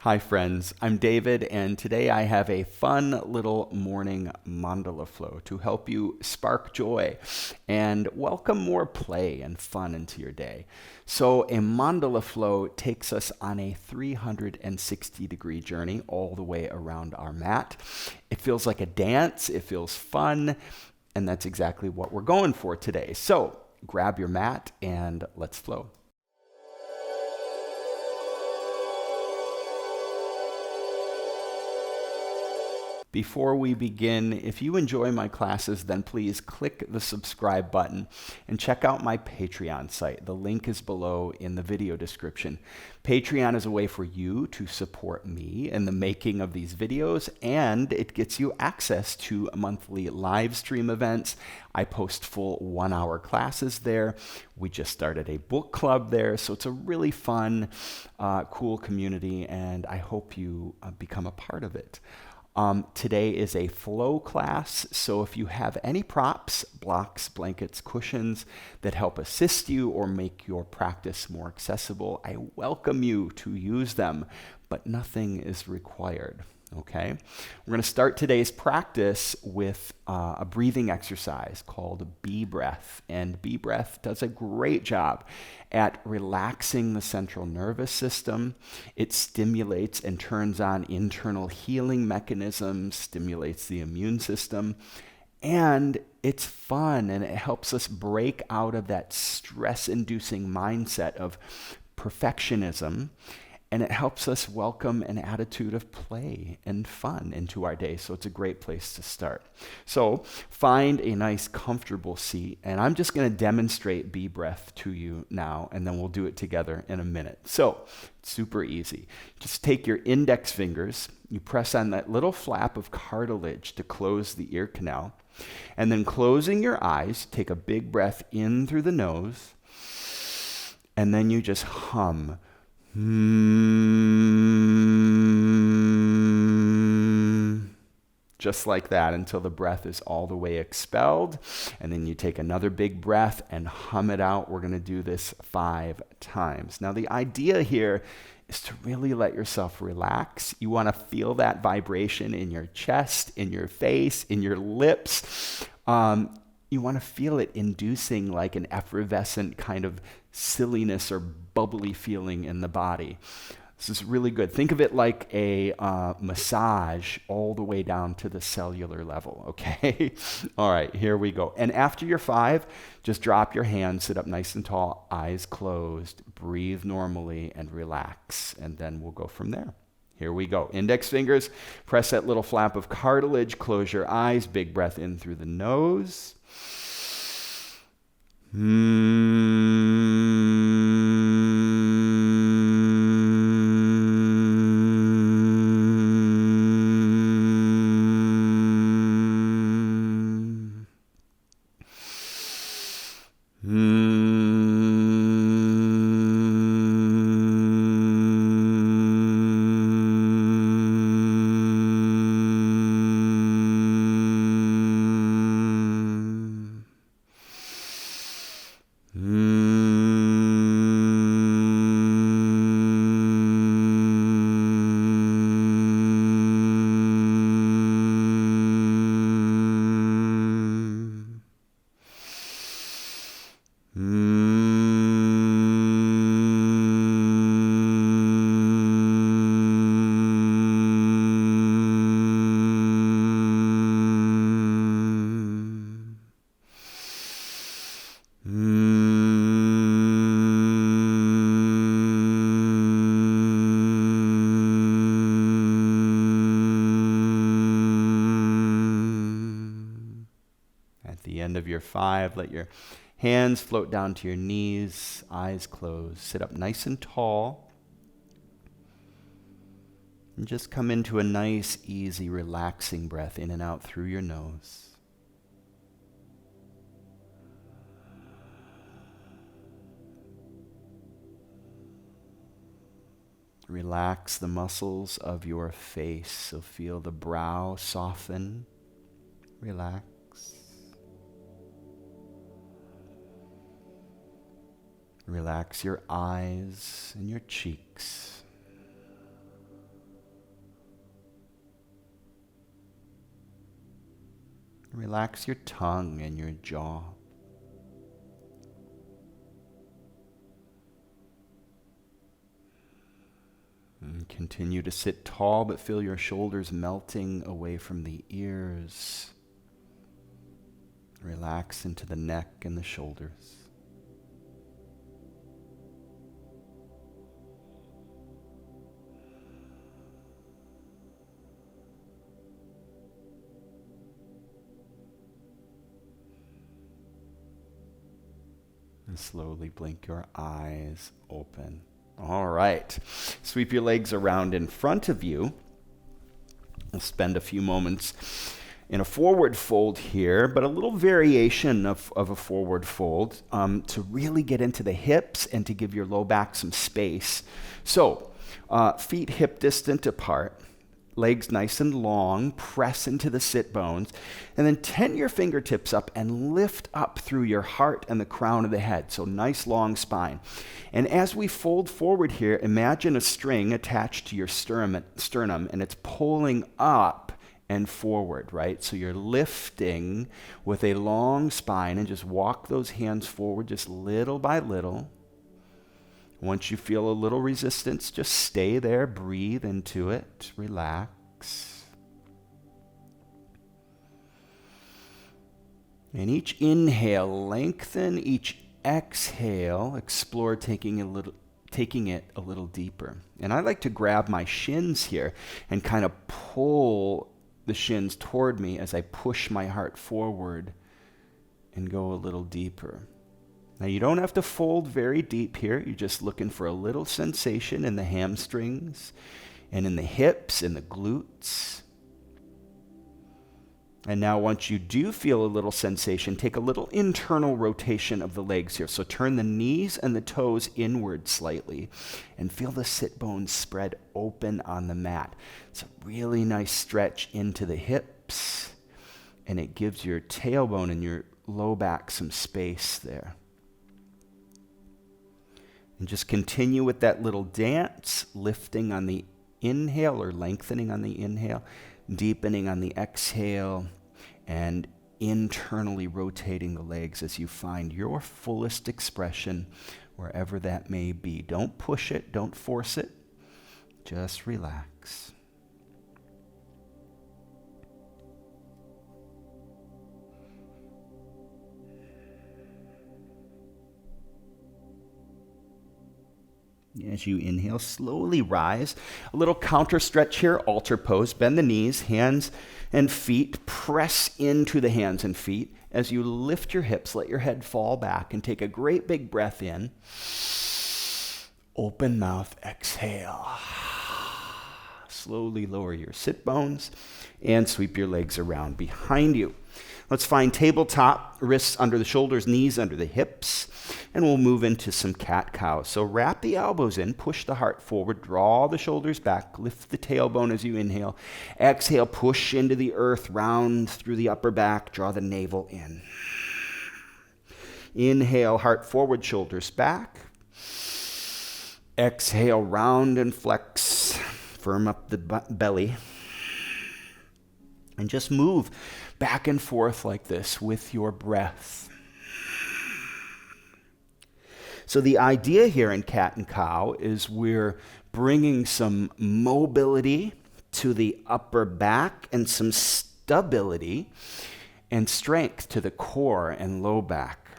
Hi friends, I'm David, and today I have a fun little morning mandala flow to help you spark joy and welcome more play and fun into your day. So a mandala flow takes us on a 360-degree journey all the way around our mat. It feels like a dance, it feels fun, and that's exactly what we're going for today. So grab your mat and let's flow. Before we begin, if you enjoy my classes, then please click the subscribe button and check out my Patreon site. The link is below in the video description. Patreon is a way for you to support me in the making of these videos, and it gets you access to monthly live stream events. I post full 1-hour classes there. We just started a book club there, so it's a really fun, cool community, and I hope you become a part of it. Today is a flow class, so if you have any props, blocks, blankets, cushions that help assist you or make your practice more accessible, I welcome you to use them, but nothing is required. Okay, we're going to start today's practice with a breathing exercise called bee breath. And bee breath does a great job at relaxing the central nervous system. It stimulates and turns on internal healing mechanisms, stimulates the immune system, and it's fun, and it helps us break out of that stress-inducing mindset of perfectionism. And it helps us welcome an attitude of play and fun into our day. So it's a great place to start. So find a nice comfortable seat, and I'm just going to demonstrate bee breath to you now, and then we'll do it together in a minute. So it's super easy. Just take your index fingers, you press on that little flap of cartilage to close the ear canal, and then closing your eyes, take a big breath in through the nose, and then you just hum. Just like that until the breath is all the way expelled. And then you take another big breath and hum it out. We're going to do this 5 times. Now, the idea here is to really let yourself relax. You want to feel that vibration in your chest, in your face, in your lips. You want to feel it inducing like an effervescent kind of silliness or bubbly feeling in the body. This is really good. Think of it like a massage all the way down to the cellular level, okay? All right, here we go. And after your 5, just drop your hands, sit up nice and tall, eyes closed, breathe normally, and relax. And then we'll go from there. Here we go. Index fingers, press that little flap of cartilage, close your eyes, big breath in through the nose. At the end of your 5, let your hands float down to your knees, eyes closed. Sit up nice and tall. And just come into a nice, easy, relaxing breath in and out through your nose. Relax the muscles of your face, so feel the brow soften, relax. Relax your eyes and your cheeks. Relax your tongue and your jaw. And continue to sit tall, but feel your shoulders melting away from the ears. Relax into the neck and the shoulders. And slowly blink your eyes open. All right. Sweep your legs around in front of you. We'll spend a few moments in a forward fold here, but a little variation of a forward fold to really get into the hips and to give your low back some space. So, feet hip distant apart. Legs nice and long, press into the sit bones, and then tent your fingertips up and lift up through your heart and the crown of the head. So nice long spine. And as we fold forward here, imagine a string attached to your sternum, and it's pulling up and forward, right? So you're lifting with a long spine, and just walk those hands forward just little by little. Once you feel a little resistance, just stay there, breathe into it, relax. And each inhale, lengthen. Each exhale, explore taking it a little deeper. And I like to grab my shins here and kind of pull the shins toward me as I push my heart forward and go a little deeper. Now, you don't have to fold very deep here. You're just looking for a little sensation in the hamstrings and in the hips and the glutes. And now, once you do feel a little sensation, take a little internal rotation of the legs here. So turn the knees and the toes inward slightly and feel the sit bones spread open on the mat. It's a really nice stretch into the hips, and it gives your tailbone and your low back some space there. And just continue with that little dance, lifting on the inhale or lengthening on the inhale, deepening on the exhale, and internally rotating the legs as you find your fullest expression wherever that may be. Don't push it, don't force it, just relax. As you inhale, slowly rise. A little counter stretch here, altar pose. Bend the knees, hands and feet. Press into the hands and feet. As you lift your hips, let your head fall back and take a great big breath in. Open mouth, exhale. Slowly lower your sit bones and sweep your legs around behind you. Let's find tabletop, wrists under the shoulders, knees under the hips, and we'll move into some cat-cow. So wrap the elbows in, push the heart forward, draw the shoulders back, lift the tailbone as you inhale. Exhale, push into the earth, round through the upper back, draw the navel in. Inhale, heart forward, shoulders back. Exhale, round and flex, firm up the belly. And just move back and forth like this with your breath. So the idea here in cat and cow is we're bringing some mobility to the upper back and some stability and strength to the core and low back.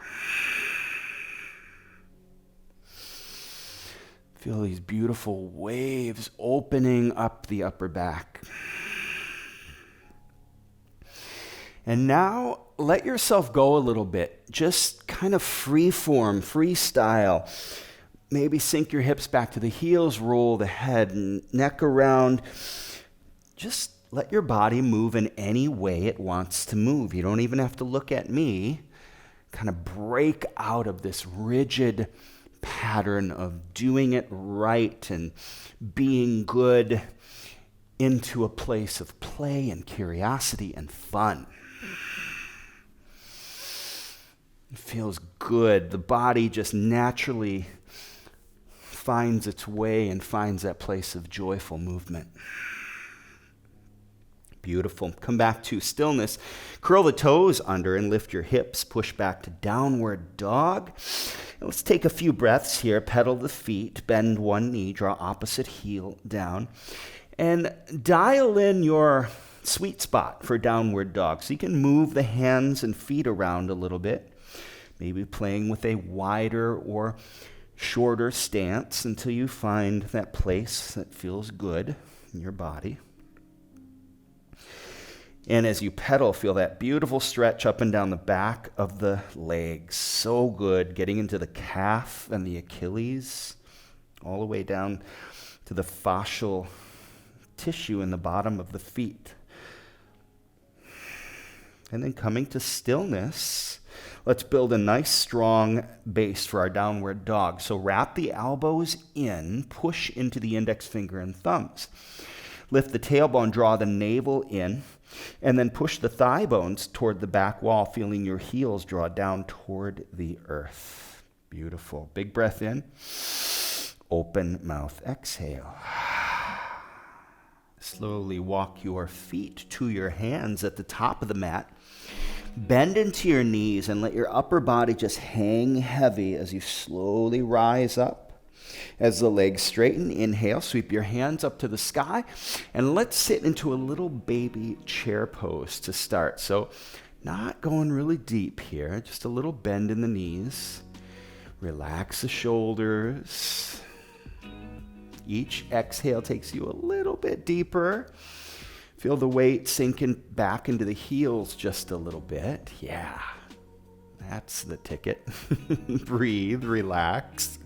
Feel these beautiful waves opening up the upper back. And now let yourself go a little bit. Just kind of free form, freestyle. Maybe sink your hips back to the heels, roll the head and neck around. Just let your body move in any way it wants to move. You don't even have to look at me. Kind of break out of this rigid pattern of doing it right and being good into a place of play and curiosity and fun. It feels good. The body just naturally finds its way and finds that place of joyful movement. Beautiful. Come back to stillness. Curl the toes under and lift your hips. Push back to downward dog. Let's take a few breaths here. Pedal the feet. Bend one knee. Draw opposite heel down. And dial in your sweet spot for downward dog. So you can move the hands and feet around a little bit. Maybe playing with a wider or shorter stance until you find that place that feels good in your body. And as you pedal, feel that beautiful stretch up and down the back of the legs. So good. Getting into the calf and the Achilles, all the way down to the fascial tissue in the bottom of the feet. And then coming to stillness, let's build a nice strong base for our downward dog. So wrap the elbows in, push into the index finger and thumbs. Lift the tailbone, draw the navel in, and then push the thigh bones toward the back wall, feeling your heels draw down toward the earth. Beautiful. Big breath in. Open mouth, exhale. Slowly walk your feet to your hands at the top of the mat. Bend into your knees and let your upper body just hang heavy as you slowly rise up. As the legs straighten, inhale, sweep your hands up to the sky, and let's sit into a little baby chair pose to start. So not going really deep here, just a little bend in the knees. Relax the shoulders. Each exhale takes you a little bit deeper. Feel the weight sinking back into the heels just a little bit. Yeah, that's the ticket. Breathe, relax.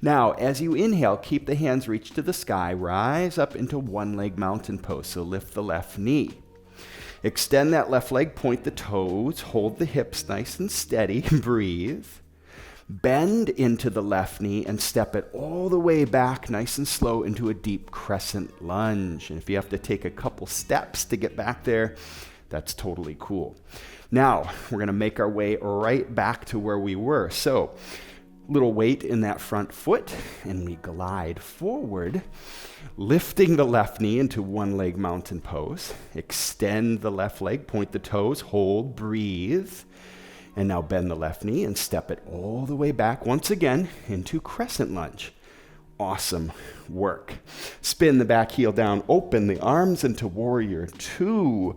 Now, as you inhale, keep the hands reached to the sky. Rise up into one-leg mountain pose. So lift the left knee. Extend that left leg, point the toes, hold the hips nice and steady. Breathe. Bend into the left knee and step it all the way back nice and slow into a deep crescent lunge. And if you have to take a couple steps to get back there, that's totally cool. Now, we're going to make our way right back to where we were. So, little weight in that front foot, and we glide forward, lifting the left knee into one-leg mountain pose. Extend the left leg, point the toes, hold, breathe. And now bend the left knee and step it all the way back once again into crescent lunge. Awesome work. Spin the back heel down, open the arms into warrior two.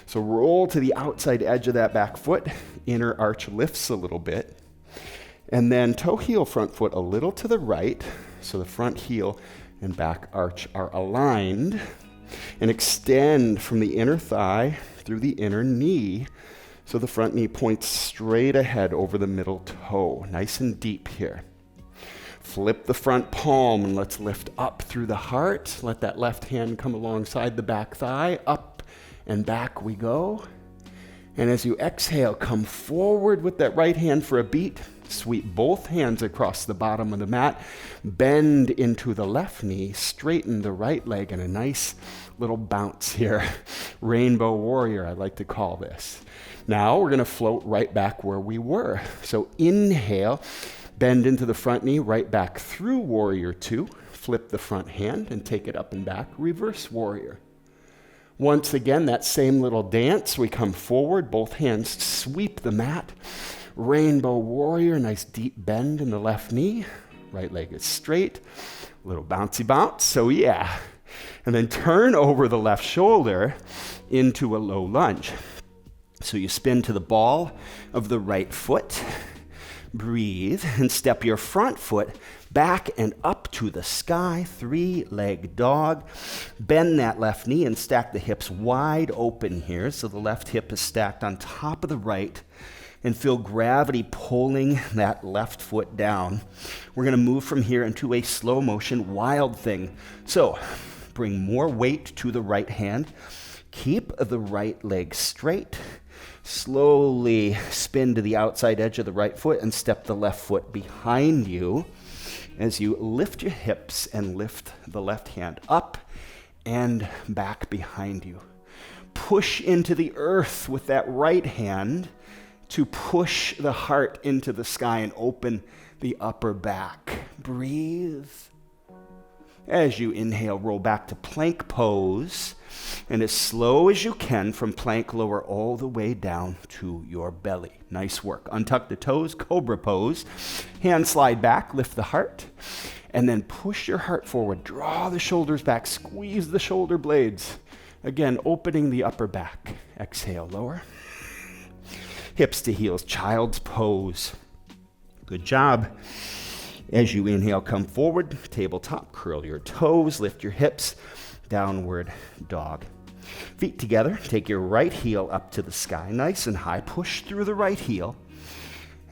So roll to the outside edge of that back foot. Inner arch lifts a little bit. And then toe heel front foot a little to the right. So the front heel and back arch are aligned. And extend from the inner thigh through the inner knee. So the front knee points straight ahead over the middle toe. Nice and deep here. Flip the front palm and let's lift up through the heart. Let that left hand come alongside the back thigh. Up and back we go. And as you exhale, come forward with that right hand for a beat. Sweep both hands across the bottom of the mat. Bend into the left knee. Straighten the right leg and a nice little bounce here. Rainbow warrior, I like to call this. Now we're going to float right back where we were. So inhale, bend into the front knee, right back through warrior two. Flip the front hand and take it up and back. Reverse warrior. Once again, that same little dance. We come forward, both hands sweep the mat. Rainbow warrior, nice deep bend in the left knee. Right leg is straight. Little bouncy bounce. So yeah. And then turn over the left shoulder into a low lunge. So you spin to the ball of the right foot. Breathe and step your front foot back and up to the sky. Three-leg dog. Bend that left knee and stack the hips wide open here. So the left hip is stacked on top of the right. And feel gravity pulling that left foot down. We're going to move from here into a slow motion wild thing. So bring more weight to the right hand. Keep the right leg straight. Slowly spin to the outside edge of the right foot and step the left foot behind you as you lift your hips and lift the left hand up and back behind you. Push into the earth with that right hand to push the heart into the sky and open the upper back. Breathe. As you inhale, roll back to plank pose. And as slow as you can from plank, lower all the way down to your belly. Nice work. Untuck the toes, cobra pose. Hands slide back, lift the heart. And then push your heart forward. Draw the shoulders back, squeeze the shoulder blades. Again, opening the upper back. Exhale, lower. Hips to heels, child's pose. Good job. As you inhale, come forward, tabletop, curl your toes, lift your hips, downward dog. Feet together, take your right heel up to the sky, nice and high. Push through the right heel.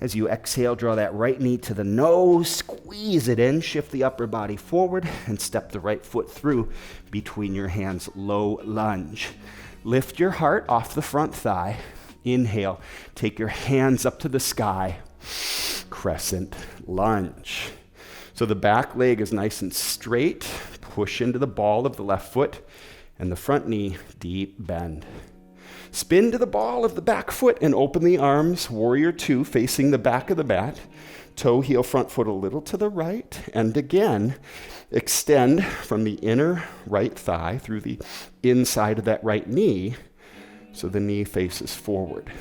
As you exhale, draw that right knee to the nose, squeeze it in, shift the upper body forward, and step the right foot through between your hands, low lunge. Lift your heart off the front thigh. Inhale, take your hands up to the sky, crescent lunge. So the back leg is nice and straight. Push into the ball of the left foot and the front knee, deep bend. Spin to the ball of the back foot and open the arms, warrior two, facing the back of the mat. Toe, heel, front foot a little to the right. And again, extend from the inner right thigh through the inside of that right knee so the knee faces forward.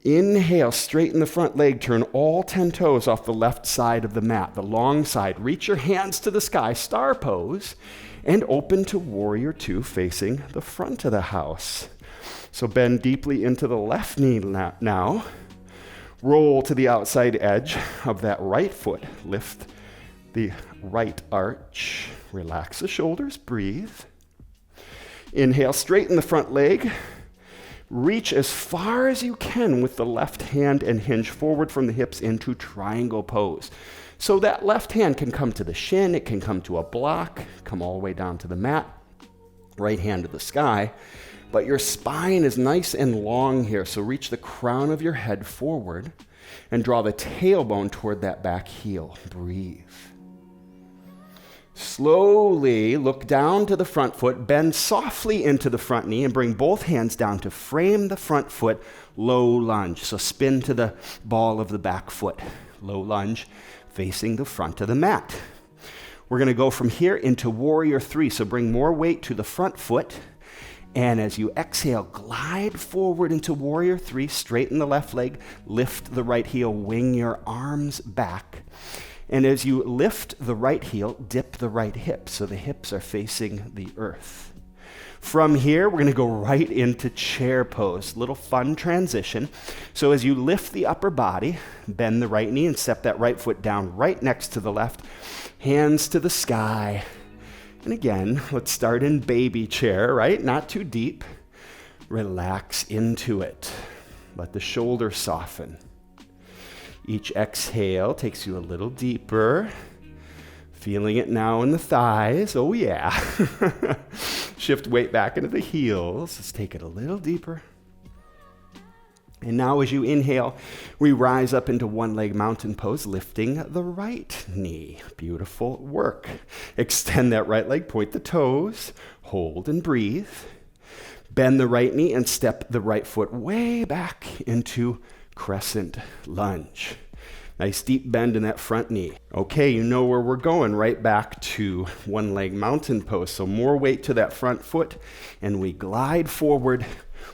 Inhale, straighten the front leg, turn all 10 toes off the left side of the mat, the long side. Reach your hands to the sky, star pose, and open to warrior two, facing the front of the house. So bend deeply into the left knee now. Roll to the outside edge of that right foot. Lift the right arch. Relax the shoulders, breathe. Inhale, straighten the front leg. Reach as far as you can with the left hand and hinge forward from the hips into triangle pose. So that left hand can come to the shin, it can come to a block, come all the way down to the mat, right hand to the sky. But your spine is nice and long here, so reach the crown of your head forward and draw the tailbone toward that back heel. Breathe. Slowly look down to the front foot, bend softly into the front knee, and bring both hands down to frame the front foot, low lunge. So spin to the ball of the back foot, low lunge, facing the front of the mat. We're going to go from here into warrior three, so bring more weight to the front foot. And as you exhale, glide forward into warrior three, straighten the left leg, lift the right heel, wing your arms back. And as you lift the right heel, dip the right hip, so the hips are facing the earth. From here, we're going to go right into chair pose. Little fun transition. So as you lift the upper body, bend the right knee and step that right foot down right next to the left. Hands to the sky. And again, let's start in baby chair, right? Not too deep. Relax into it. Let the shoulders soften. Each exhale takes you a little deeper. Feeling it now in the thighs. Oh yeah. Shift weight back into the heels. Let's take it a little deeper. And now as you inhale, we rise up into one-leg mountain pose, lifting the right knee. Beautiful work. Extend that right leg, point the toes, hold and breathe. Bend the right knee and step the right foot way back into crescent lunge. Nice deep bend in that front knee. Okay, you know where we're going, right back to one-leg mountain pose. So more weight to that front foot, and we glide forward,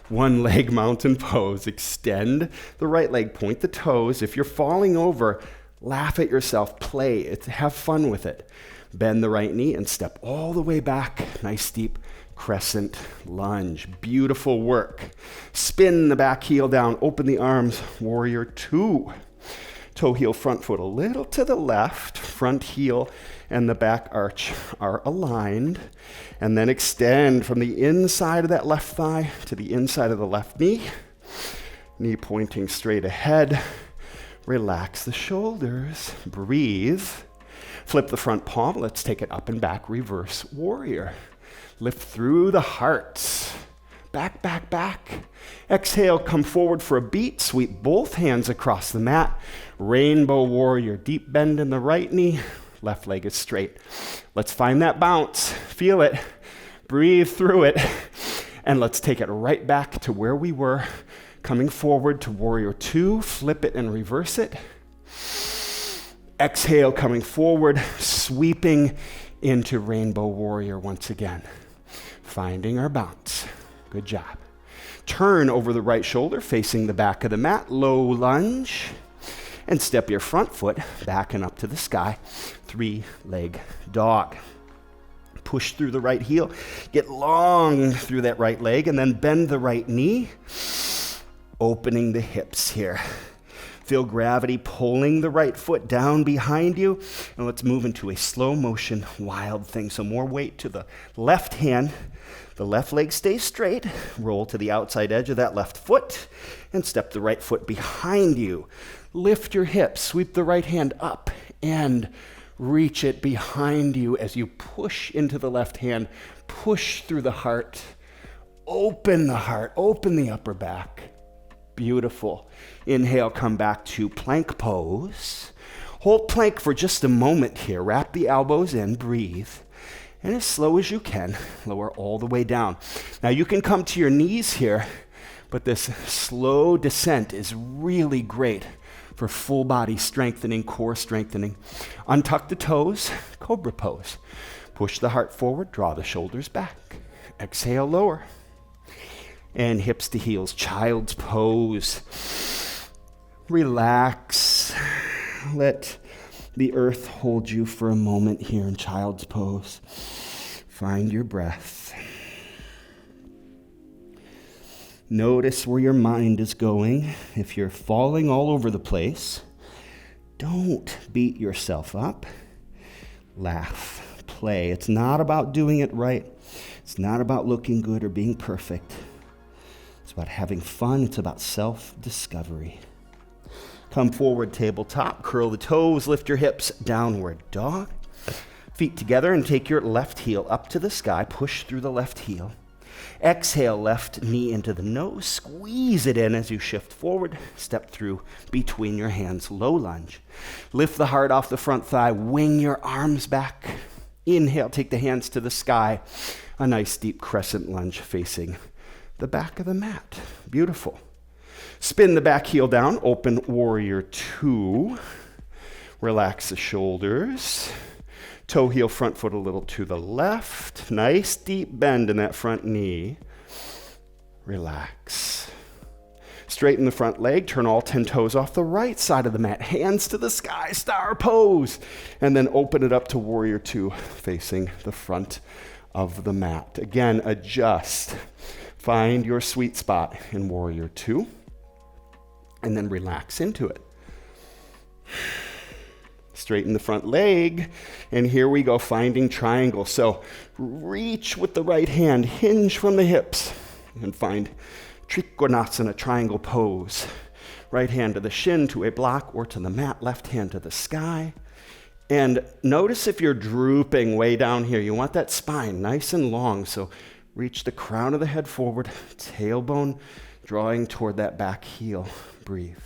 one-leg mountain pose. Extend the right leg, point the toes. If you're falling over, laugh at yourself, play, have fun with it. Bend the right knee and step all the way back. Nice deep crescent lunge. Beautiful work. Spin the back heel down, open the arms, warrior two. Toe heel, front foot a little to the left, front heel and the back arch are aligned. And then extend from the inside of that left thigh to the inside of the left knee. Knee pointing straight ahead. Relax the shoulders, breathe. Flip the front palm, let's take it up and back, reverse warrior. Lift through the heart. Back, back, back. Exhale, come forward for a beat. Sweep both hands across the mat. Rainbow warrior, deep bend in the right knee. Left leg is straight. Let's find that bounce. Feel it. Breathe through it. And let's take it right back to where we were. Coming forward to warrior two. Flip it and reverse it. Exhale, coming forward, sweeping into rainbow warrior once again. Finding our bounce. Good job. Turn over the right shoulder, facing the back of the mat, low lunge, and step your front foot back and up to the sky, 3-leg dog. Push through the right heel, get long through that right leg, and then bend the right knee, opening the hips here. Feel gravity pulling the right foot down behind you, and let's move into a slow motion wild thing. So more weight to the left hand. The left leg stays straight. Roll to the outside edge of that left foot and step the right foot behind you. Lift your hips, sweep the right hand up and reach it behind you as you push into the left hand. Push through the heart. Open the heart, open the upper back. Beautiful. Inhale, come back to plank pose. Hold plank for just a moment here. Wrap the elbows in, breathe. And as slow as you can, lower all the way down. Now you can come to your knees here, but this slow descent is really great for full body strengthening, core strengthening. Untuck the toes, cobra pose. Push the heart forward, draw the shoulders back. Exhale, lower. And hips to heels, child's pose. Relax. Let the earth hold you for a moment here in child's pose. Find your breath. Notice where your mind is going. If you're falling all over the place, don't beat yourself up. Laugh, play. It's not about doing it right. It's not about looking good or being perfect. It's about having fun. It's about self-discovery. Come forward, tabletop. Curl the toes, lift your hips, downward dog. Feet together and take your left heel up to the sky. Push through the left heel. Exhale, left knee into the nose. Squeeze it in as you shift forward. Step through between your hands, low lunge. Lift the heart off the front thigh. Wing your arms back. Inhale, take the hands to the sky. A nice deep crescent lunge facing the back of the mat. Beautiful. Spin the back heel down, open warrior 2. Relax the shoulders. Toe heel, front foot a little to the left. Nice deep bend in that front knee. Relax. Straighten the front leg, turn all 10 toes off the right side of the mat. Hands to the sky, star pose. And then open it up to warrior 2, facing the front of the mat. Again, adjust. Find your sweet spot in warrior 2. And then relax into it. Straighten the front leg. And here we go, finding triangle. So reach with the right hand, hinge from the hips, and find Trikonasana, triangle pose. Right hand to the shin, to a block, or to the mat. Left hand to the sky. And notice if you're drooping way down here, you want that spine nice and long. So reach the crown of the head forward, tailbone drawing toward that back heel. Breathe.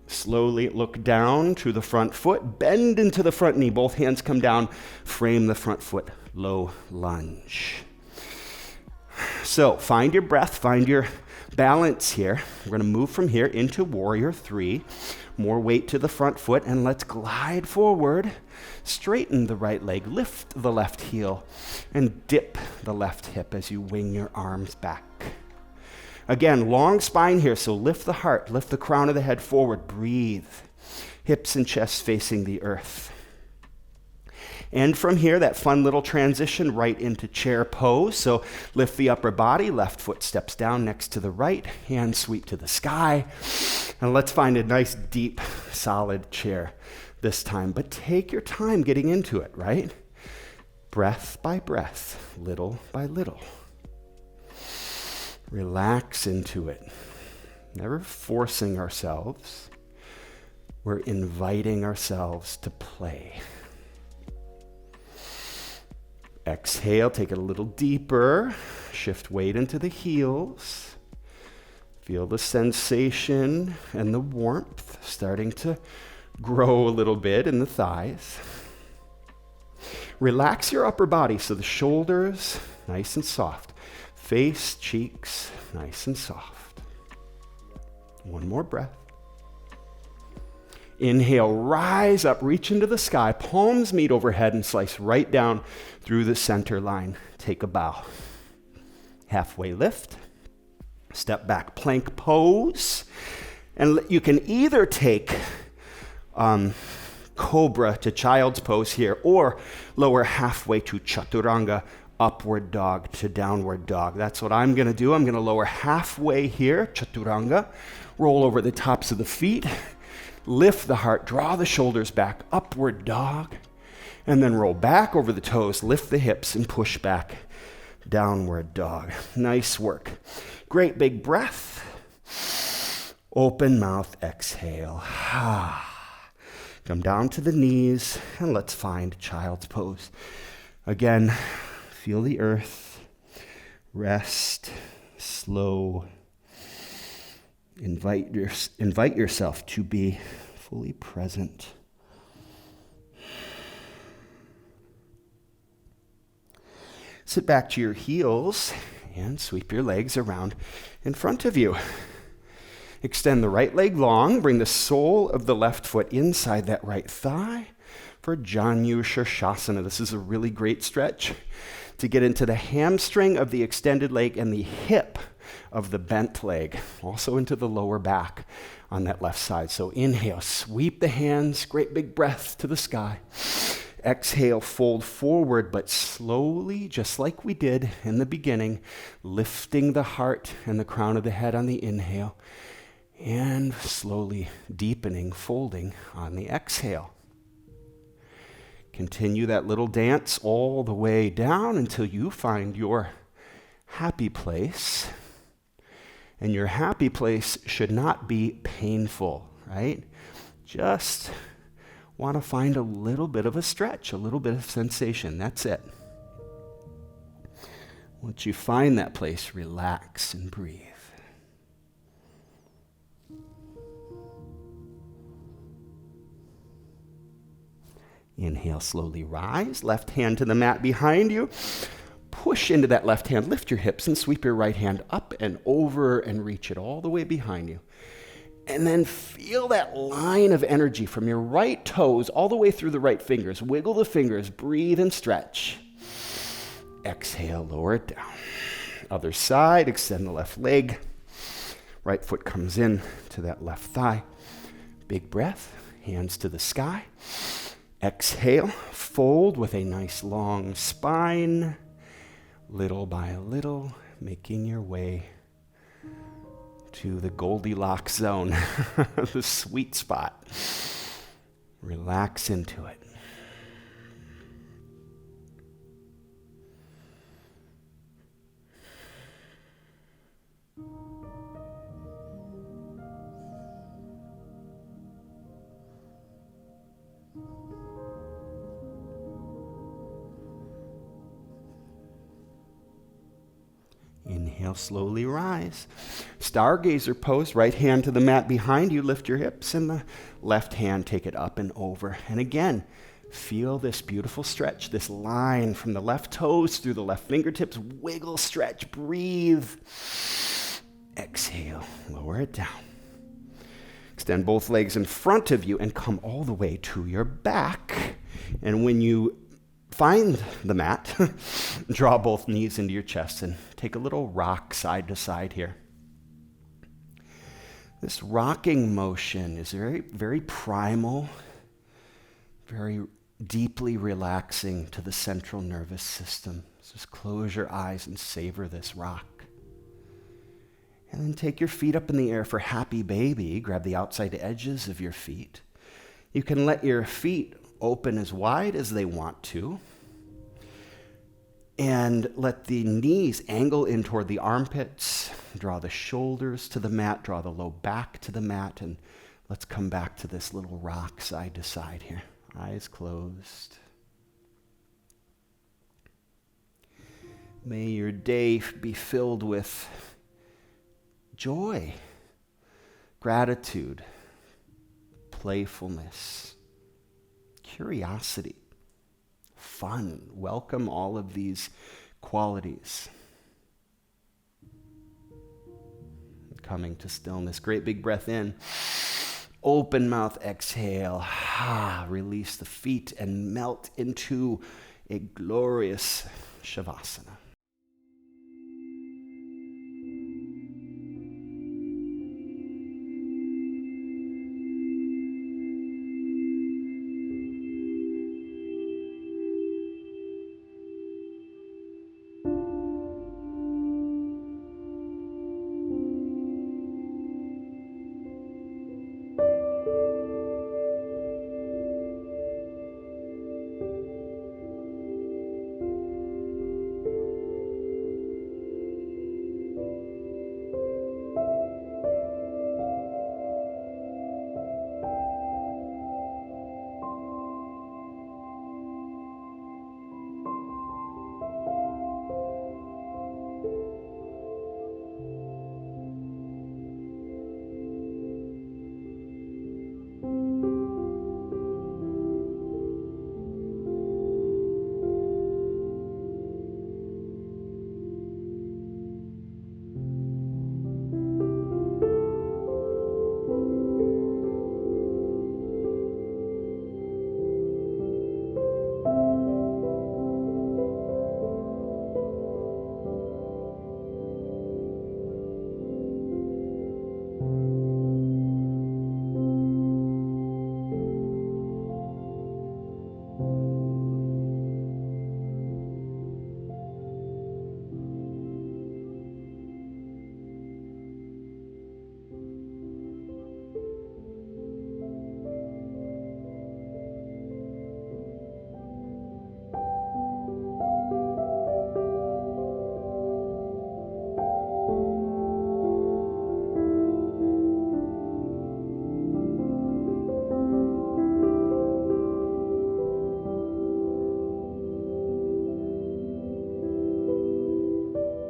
Slowly look down to the front foot, bend into the front knee, both hands come down, frame the front foot, low lunge. So find your breath, find your balance here. We're going to move from here into warrior 3. More weight to the front foot, and let's glide forward. Straighten the right leg, lift the left heel, and dip the left hip as you wing your arms back. Again, long spine here, so lift the heart, lift the crown of the head forward, breathe. Hips and chest facing the earth. And from here, that fun little transition right into chair pose. So lift the upper body, left foot steps down next to the right, hands sweep to the sky. And let's find a nice, deep, solid chair this time. But take your time getting into it, right? Breath by breath, little by little. Relax into it. Never forcing ourselves. We're inviting ourselves to play. Exhale, take it a little deeper. Shift weight into the heels. Feel the sensation and the warmth starting to grow a little bit in the thighs. Relax your upper body so the shoulders nice and soft. Face, cheeks, nice and soft. One more breath. Inhale, rise up, reach into the sky, palms meet overhead and slice right down through the center line. Take a bow. Halfway lift. Step back, plank pose. And you can either take cobra to child's pose here, or lower halfway to chaturanga, upward dog to downward dog. That's what I'm going to do. I'm going to lower halfway here, chaturanga, roll over the tops of the feet, lift the heart, draw the shoulders back, upward dog, and then roll back over the toes, lift the hips, and push back, downward dog. Nice work. Great big breath. Open mouth, exhale. Come down to the knees, and let's find child's pose. Again, feel the earth. Rest, slow. Invite yourself to be fully present. Sit back to your heels and sweep your legs around in front of you. Extend the right leg long, bring the sole of the left foot inside that right thigh for Janu Shirshasana. This is a really great stretch to get into the hamstring of the extended leg and the hip of the bent leg, also into the lower back on that left side. So inhale, sweep the hands, great big breath to the sky. Exhale, fold forward, but slowly, just like we did in the beginning, lifting the heart and the crown of the head on the inhale, and slowly deepening, folding on the exhale. Continue that little dance all the way down until you find your happy place. And your happy place should not be painful, right? Just want to find a little bit of a stretch, a little bit of sensation. That's it. Once you find that place, relax and breathe. Inhale, slowly rise. Left hand to the mat behind you. Push into that left hand. Lift your hips and sweep your right hand up and over and reach it all the way behind you. And then feel that line of energy from your right toes all the way through the right fingers. Wiggle the fingers, breathe and stretch. Exhale, lower it down. Other side, extend the left leg. Right foot comes in to that left thigh. Big breath, hands to the sky. Exhale, fold with a nice long spine. Little by little, making your way to the Goldilocks zone, the sweet spot. Relax into it. Inhale, slowly rise. Stargazer pose, right hand to the mat behind you. Lift your hips and the left hand, take it up and over. And again, feel this beautiful stretch, this line from the left toes through the left fingertips. Wiggle, stretch, breathe. Exhale, lower it down. Extend both legs in front of you and come all the way to your back. And when you find the mat, draw both knees into your chest and take a little rock side to side here. This rocking motion is very, very primal, very deeply relaxing to the central nervous system. So just close your eyes and savor this rock. And then take your feet up in the air for happy baby. Grab the outside edges of your feet. You can let your feet open as wide as they want to. And let the knees angle in toward the armpits. Draw the shoulders to the mat. Draw the low back to the mat. And let's come back to this little rock side to side here. Eyes closed. May your day be filled with joy, gratitude, playfulness, curiosity, fun. Welcome all of these qualities. Coming to stillness. Great big breath in. Open mouth, exhale. Release the feet and melt into a glorious Shavasana.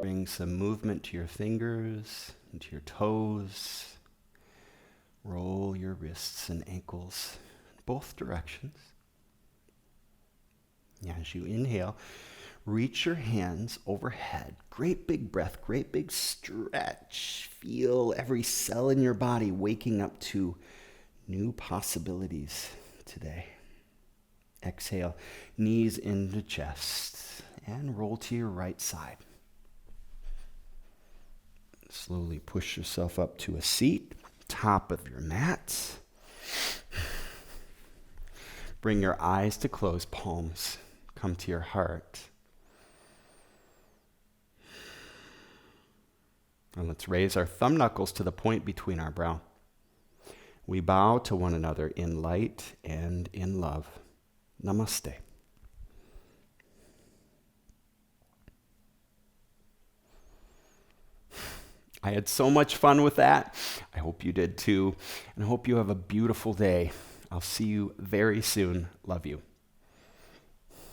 Bring some movement to your fingers and to your toes. Roll your wrists and ankles in both directions. As you inhale, reach your hands overhead. Great big breath, great big stretch. Feel every cell in your body waking up to new possibilities today. Exhale, knees into chest, and roll to your right side. Slowly push yourself up to a seat, top of your mat. Bring your eyes to closed palms. Come to your heart. And let's raise our thumb knuckles to the point between our brow. We bow to one another in light and in love. Namaste. I had so much fun with that. I hope you did too. And I hope you have a beautiful day. I'll see you very soon. Love you.